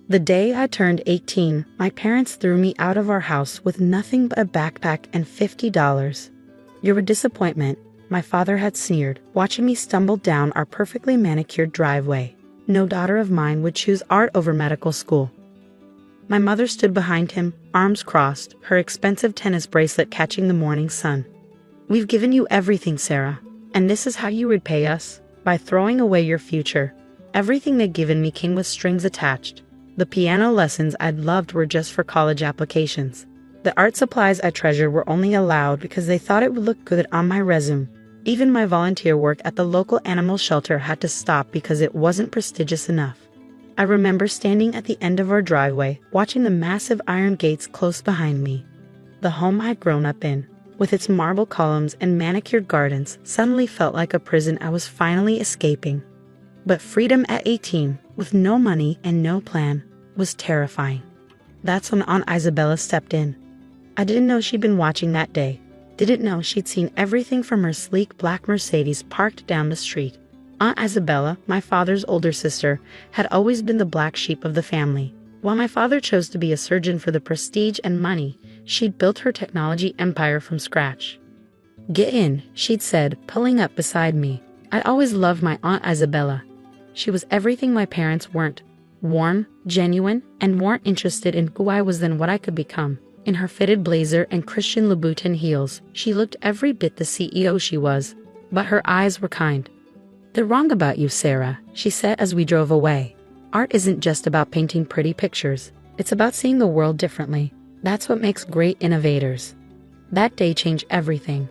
The day I turned 18, my parents threw me out of our house with nothing but a backpack and $50. "You're a disappointment," my father had sneered, watching me stumble down our perfectly manicured driveway. No daughter of mine would choose art over medical school. My mother stood behind him, arms crossed, her expensive tennis bracelet catching the morning sun. "We've given you everything, Sarah, and this is how you repay us, by throwing away your future." Everything they'd given me came with strings attached. The piano lessons I'd loved were just for college applications. The art supplies I treasured were only allowed because they thought it would look good on my resume. Even my volunteer work at the local animal shelter had to stop because it wasn't prestigious enough. I remember standing at the end of our driveway, watching the massive iron gates close behind me. The home I'd grown up in, with its marble columns and manicured gardens, suddenly felt like a prison I was finally escaping. But freedom at 18, with no money and no plan, was terrifying. That's when Aunt Isabella stepped in. I didn't know she'd been watching that day. Didn't know she'd seen everything from her sleek black Mercedes parked down the street. Aunt Isabella, my father's older sister, had always been the black sheep of the family. While my father chose to be a surgeon for the prestige and money, she'd built her technology empire from scratch. "Get in," she'd said, pulling up beside me. I'd always loved my Aunt Isabella. She was everything my parents weren't: warm, genuine, and more interested in who I was than what I could become. In her fitted blazer and Christian Louboutin heels, she looked every bit the CEO she was, but her eyes were kind. "They're wrong about you, Sarah," she said as we drove away. "Art isn't just about painting pretty pictures. It's about seeing the world differently. That's what makes great innovators." That day changed everything.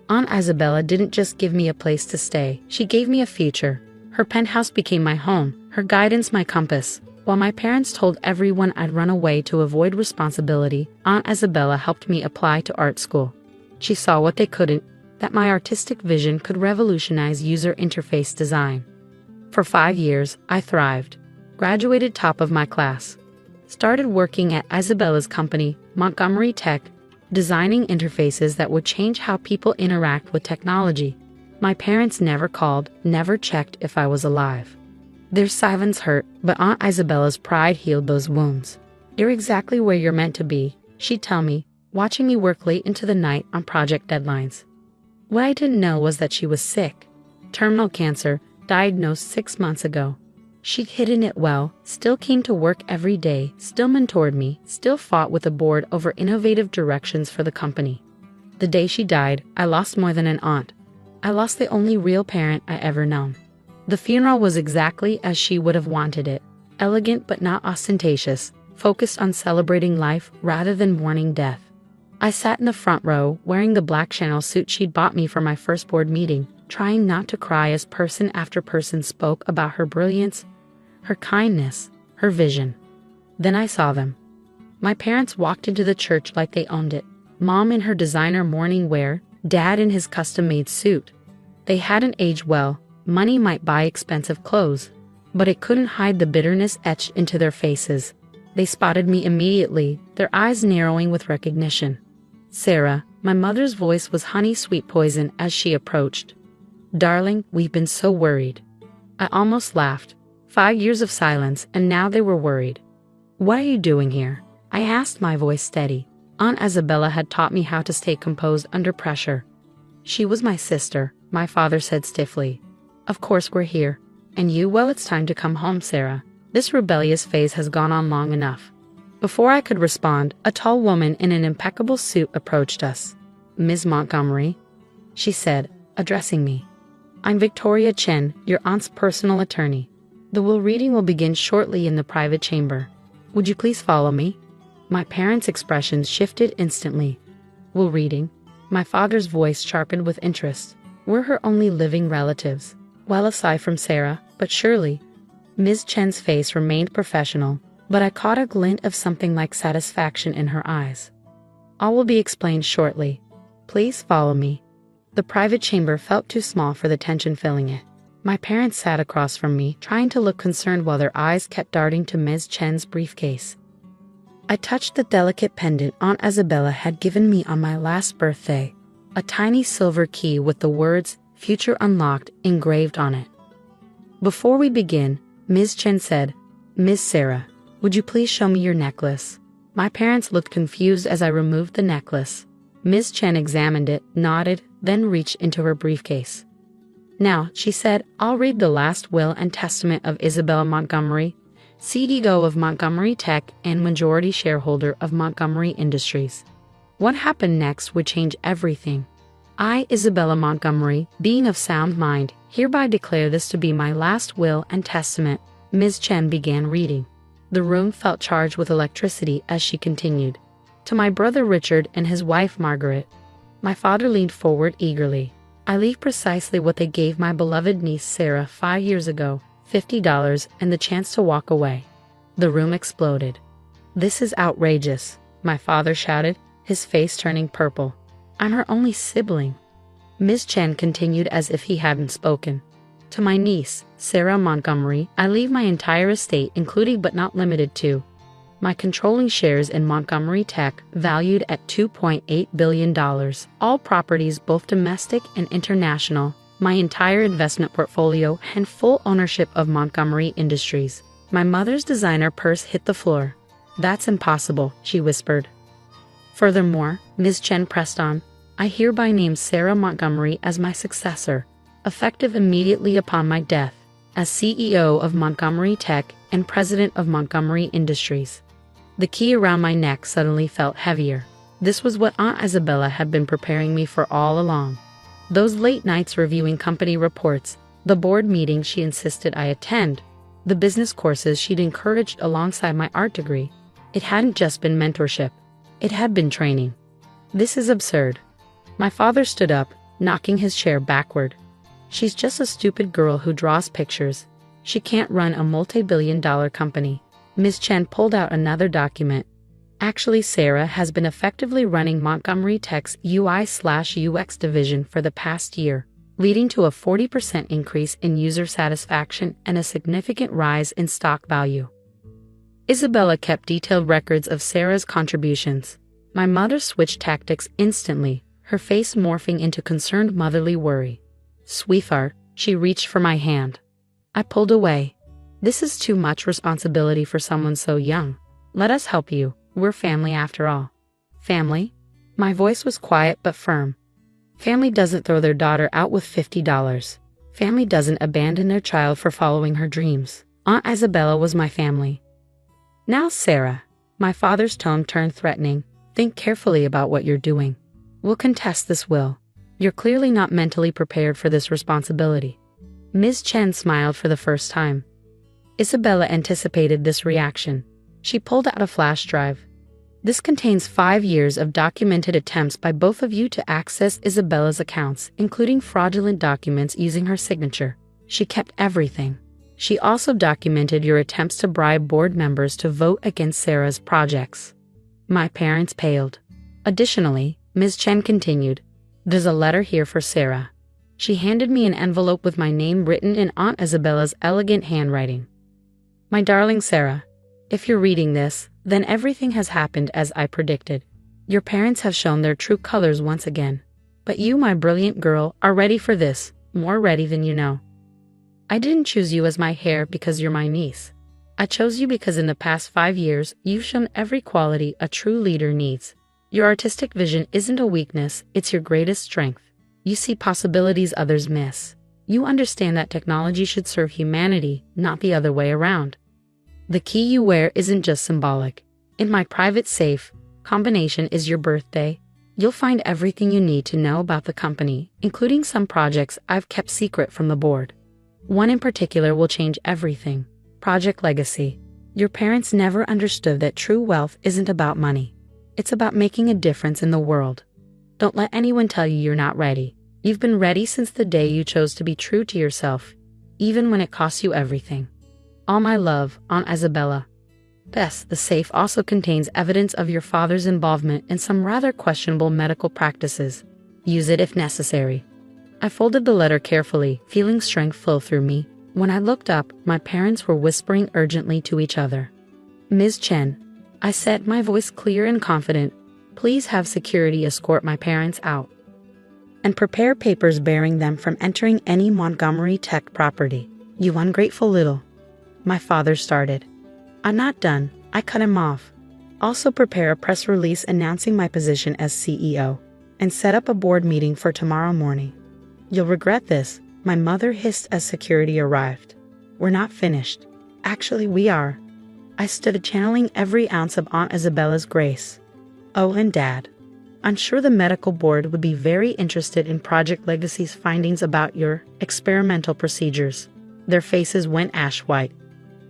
Aunt Isabella didn't just give me a place to stay, she gave me a future. Her penthouse became my home, her guidance my compass. While my parents told everyone I'd run away to avoid responsibility, Aunt Isabella helped me apply to art school. She saw what they couldn't, that my artistic vision could revolutionize user interface design. For 5 years, I thrived. Graduated top of my class. Started working at Isabella's company, Montgomery Tech, designing interfaces that would change how people interact with technology. My parents never called, never checked if I was alive. Their silence hurt, but Aunt Isabella's pride healed those wounds. "You're exactly where you're meant to be," she'd tell me, watching me work late into the night on project deadlines. What I didn't know was that she was sick. Terminal cancer, diagnosed 6 months ago. She'd hidden it well, still came to work every day, still mentored me, still fought with the board over innovative directions for the company. The day she died, I lost more than an aunt. I lost the only real parent I ever known. The funeral was exactly as she would have wanted it, elegant but not ostentatious, focused on celebrating life rather than mourning death. I sat in the front row, wearing the black Chanel suit she'd bought me for my first board meeting, trying not to cry as person after person spoke about her brilliance, her kindness, her vision. Then I saw them. My parents walked into the church like they owned it. Mom in her designer morning wear, Dad in his custom-made suit. They hadn't aged well. Money might buy expensive clothes, but it couldn't hide the bitterness etched into their faces. They spotted me immediately, their eyes narrowing with recognition. "Sarah," my mother's voice was honey-sweet poison as she approached. "Darling, we've been so worried." I almost laughed. 5 years of silence, and now they were worried. "What are you doing here?" I asked, my voice steady. Aunt Isabella had taught me how to stay composed under pressure. "She was my sister," my father said stiffly. "Of course we're here. And you, well, it's time to come home, Sarah. This rebellious phase has gone on long enough." Before I could respond, a tall woman in an impeccable suit approached us. "Ms. Montgomery," she said, addressing me. "I'm Victoria Chen, your aunt's personal attorney. The will reading will begin shortly in the private chamber. Would you please follow me?" My parents' expressions shifted instantly. "Will reading?" My father's voice sharpened with interest. "We're her only living relatives." Well, aside from Sarah, but surely. Ms. Chen's face remained professional, but I caught a glint of something like satisfaction in her eyes. "All will be explained shortly. Please follow me." The private chamber felt too small for the tension filling it. My parents sat across from me, trying to look concerned while their eyes kept darting to Ms. Chen's briefcase. I touched the delicate pendant Aunt Isabella had given me on my last birthday, a tiny silver key with the words "Future Unlocked" engraved on it. "Before we begin," Ms. Chen said, "Ms. Sarah, Would you please show me your necklace? My parents looked confused as I removed the necklace. Ms. Chen examined it, nodded, then reached into her briefcase. Now, she said, I'll read the last will and testament of Isabella Montgomery, CEO of Montgomery Tech and majority shareholder of Montgomery Industries. What happened next would change everything. I, Isabella Montgomery, being of sound mind, hereby declare this to be my last will and testament. Ms. Chen began reading. The room felt charged with electricity as she continued. To my brother Richard and his wife Margaret. My father leaned forward eagerly. I leave precisely what they gave my beloved niece Sarah 5 years ago, $50 and the chance to walk away. The room exploded. This is outrageous, my father shouted, his face turning purple. I'm her only sibling. Ms. Chen continued as if he hadn't spoken. To my niece, Sarah Montgomery, I leave my entire estate including but not limited to my controlling shares in Montgomery Tech, valued at $2.8 billion, all properties both domestic and international, my entire investment portfolio and full ownership of Montgomery Industries. My mother's designer purse hit the floor. That's impossible, she whispered. Furthermore, Ms. Chen pressed on, I hereby name Sarah Montgomery as my successor, effective immediately upon my death, as CEO of Montgomery Tech and President of Montgomery Industries. The key around my neck suddenly felt heavier. This was what Aunt Isabella had been preparing me for all along. Those late nights reviewing company reports, the board meetings she insisted I attend, the business courses she'd encouraged alongside my art degree. It hadn't just been mentorship. It had been training. This is absurd. My father stood up, knocking his chair backward. She's just a stupid girl who draws pictures. She can't run a multi-billion-dollar company. Ms. Chen pulled out another document. Actually, Sarah has been effectively running Montgomery Tech's UI/UX division for the past year, leading to a 40% increase in user satisfaction and a significant rise in stock value. Isabella kept detailed records of Sarah's contributions. My mother switched tactics instantly, her face morphing into concerned motherly worry. Sweetheart, she reached for my hand. I pulled away. This is too much responsibility for someone so young. Let us help you. We're family after all. Family? My voice was quiet but firm. Family doesn't throw their daughter out with $50. Family doesn't abandon their child for following her dreams. Aunt Isabella was my family. Now, Sarah. My father's tone turned threatening. Think carefully about what you're doing. We'll contest this will. You're clearly not mentally prepared for this responsibility. Ms. Chen smiled for the first time. Isabella anticipated this reaction. She pulled out a flash drive. This contains 5 years of documented attempts by both of you to access Isabella's accounts, including fraudulent documents using her signature. She kept everything. She also documented your attempts to bribe board members to vote against Sarah's projects. My parents paled. Additionally, Ms. Chen continued, there's a letter here for Sarah. She handed me an envelope with my name written in Aunt Isabella's elegant handwriting. My darling Sarah, if you're reading this, then everything has happened as I predicted. Your parents have shown their true colors once again. But you, my brilliant girl, are ready for this, more ready than you know. I didn't choose you as my heir because you're my niece. I chose you because in the past 5 years, you've shown every quality a true leader needs. Your artistic vision isn't a weakness, it's your greatest strength. You see possibilities others miss. You understand that technology should serve humanity, not the other way around. The key you wear isn't just symbolic. In my private safe, combination is your birthday. You'll find everything you need to know about the company, including some projects I've kept secret from the board. One in particular will change everything. Project Legacy. Your parents never understood that true wealth isn't about money. It's about making a difference in the world. Don't let anyone tell you you're not ready. You've been ready since the day you chose to be true to yourself, even when it costs you everything. All my love, Aunt Isabella. P.S. The safe also contains evidence of your father's involvement in some rather questionable medical practices. Use it if necessary. I folded the letter carefully, feeling strength flow through me. When I looked up, my parents were whispering urgently to each other. Ms. Chen, I said, my voice clear and confident, please have security escort my parents out. And prepare papers bearing them from entering any Montgomery Tech property. You ungrateful little. My father started. I'm not done, I cut him off. Also prepare a press release announcing my position as CEO, and set up a board meeting for tomorrow morning. You'll regret this, my mother hissed as security arrived. We're not finished. Actually, we are. I stood channeling every ounce of Aunt Isabella's grace. Oh, and Dad. I'm sure the medical board would be very interested in Project Legacy's findings about your experimental procedures. Their faces went ash white.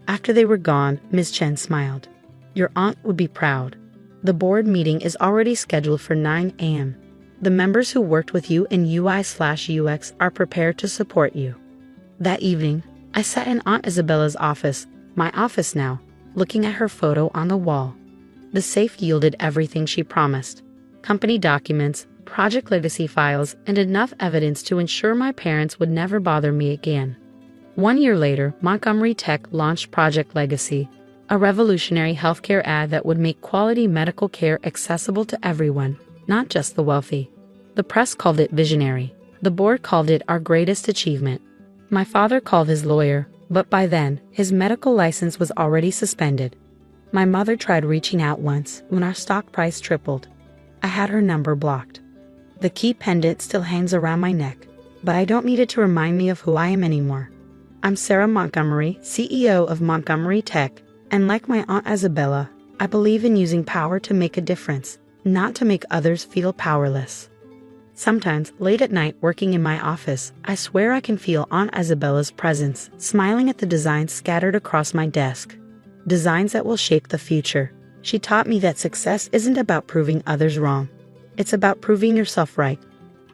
After they were gone, Ms. Chen smiled. Your aunt would be proud. The board meeting is already scheduled for 9 a.m. The members who worked with you in UI/UX are prepared to support you. That evening, I sat in Aunt Isabella's office, my office now, looking at her photo on the wall. The safe yielded everything she promised. Company documents, Project Legacy files, and enough evidence to ensure my parents would never bother me again. 1 year later, Montgomery Tech launched Project Legacy, a revolutionary healthcare ad that would make quality medical care accessible to everyone, not just the wealthy. The press called it visionary. The board called it our greatest achievement. My father called his lawyer, but by then, his medical license was already suspended. My mother tried reaching out once when our stock price tripled. I had her number blocked. The key pendant still hangs around my neck, but I don't need it to remind me of who I am anymore. I'm Sarah Montgomery, CEO of Montgomery Tech, and like my Aunt Isabella, I believe in using power to make a difference, not to make others feel powerless. Sometimes, late at night working in my office, I swear I can feel Aunt Isabella's presence, smiling at the designs scattered across my desk. Designs that will shape the future. She taught me that success isn't about proving others wrong. It's about proving yourself right.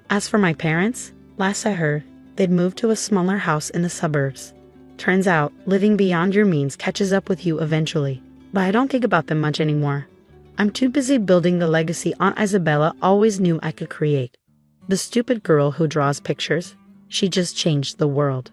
As for my parents, last I heard, they'd moved to a smaller house in the suburbs. Turns out, living beyond your means catches up with you eventually. But I don't think about them much anymore. I'm too busy building the legacy Aunt Isabella always knew I could create. The stupid girl who draws pictures, she just changed the world.